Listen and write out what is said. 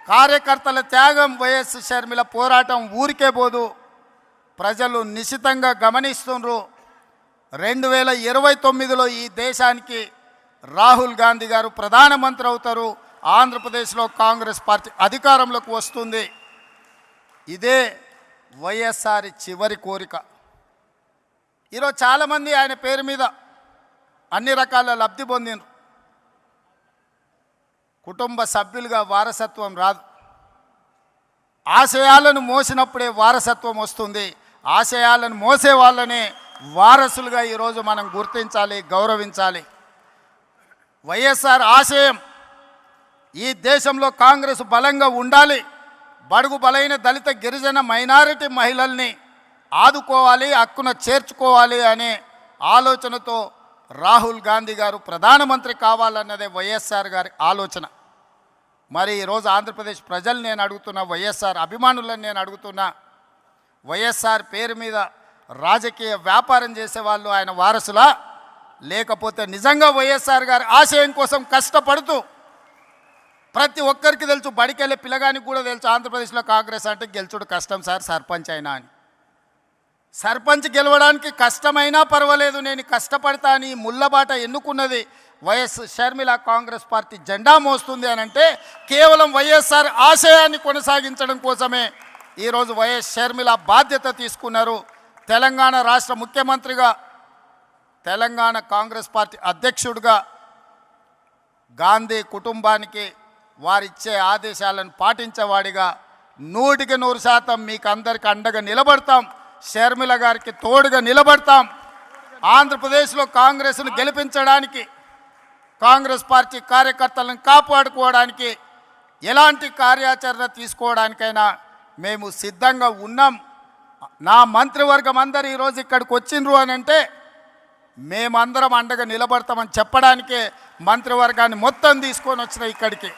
కార్యకర్తల త్యాగం, వైఎస్ షర్మిల పోరాటం ఊరికే పోదు. ప్రజలు నిశితంగా గమనిస్తున్నారు. 2029లో ఈ దేశానికి రాహుల్ గాంధీ గారు ప్రధానమంత్రి అవుతారు. ఆంధ్రప్రదేశ్లో కాంగ్రెస్ పార్టీ అధికారంలోకి వస్తుంది. ఇదే వైఎస్ఆర్ చివరి కోరిక. ఈరోజు చాలామంది ఆయన పేరు మీద అన్ని రకాల లబ్ధి పొందినారు. కుటుంబ సభ్యులుగా వారసత్వం రాదు. ఆశయాలను మోసినప్పుడే వారసత్వం వస్తుంది. ఆశయాలను మోసే వాళ్ళనే వారసులుగా ఈరోజు మనం గుర్తించాలి, గౌరవించాలి. వైఎస్ఆర్ ఆశయం ఈ దేశంలో కాంగ్రెస్ బలంగా ఉండాలి. బడుగు బలైన దళిత గిరిజన మైనారిటీ మహిళల్ని ఆదుకోవాలి, హక్కున చేర్చుకోవాలి అనే ఆలోచనతో రాహుల్ గాంధీ గారు ప్రధానమంత్రి కావాలన్నదే వైఎస్ఆర్ గారి ఆలోచన. మరి ఈరోజు ఆంధ్రప్రదేశ్ ప్రజలు నేను అడుగుతున్నా, వైఎస్ఆర్ అభిమానులను నేను అడుగుతున్నా, వైఎస్ఆర్ పేరు మీద రాజకీయ వ్యాపారం చేసేవాళ్ళు ఆయన వారసులా, లేకపోతే నిజంగా వైఎస్ఆర్ గారి ఆశయం కోసం కష్టపడుతూ, ప్రతి ఒక్కరికి తెలుసు, బడికెళ్ళే పిల్లగానికి కూడా తెలుసు ఆంధ్రప్రదేశ్లో కాంగ్రెస్ అంటే గెలుచుడు కష్టం సార్, సర్పంచ్ అయినా అని. సర్పంచ్ గెలవడానికి కష్టమైనా పర్వాలేదు, నేను కష్టపడతా అని ముళ్ళబాట ఎన్నుకున్నది వైఎస్ షర్మిల. కాంగ్రెస్ పార్టీ జెండా మోస్తుంది అని అంటే కేవలం వైఎస్ఆర్ ఆశయాన్ని కొనసాగించడం కోసమే ఈరోజు వైఎస్ షర్మిల బాధ్యత తీసుకున్నారు. తెలంగాణ రాష్ట్ర ముఖ్యమంత్రిగా, తెలంగాణ కాంగ్రెస్ పార్టీ అధ్యక్షుడిగా గాంధీ కుటుంబానికి వారిచ్చే ఆదేశాలను పాటించేవాడిగా 100% మీకు అందరికీ అండగా నిలబడతాం. షర్మిల గారికి తోడుగా నిలబడతాం. ఆంధ్రప్రదేశ్లో కాంగ్రెస్ను గెలిపించడానికి, కాంగ్రెస్ పార్టీ కార్యకర్తలను కాపాడుకోవడానికి, ఎలాంటి కార్యాచరణ తీసుకోవడానికైనా మేము సిద్ధంగా ఉన్నాం. నా మంత్రివర్గం అందరూ ఈరోజు ఇక్కడికి వచ్చిండ్రు అని అంటే మేమందరం అండగా నిలబడతామని చెప్పడానికే మంత్రివర్గాన్ని మొత్తం తీసుకొని వచ్చిన ఇక్కడికి.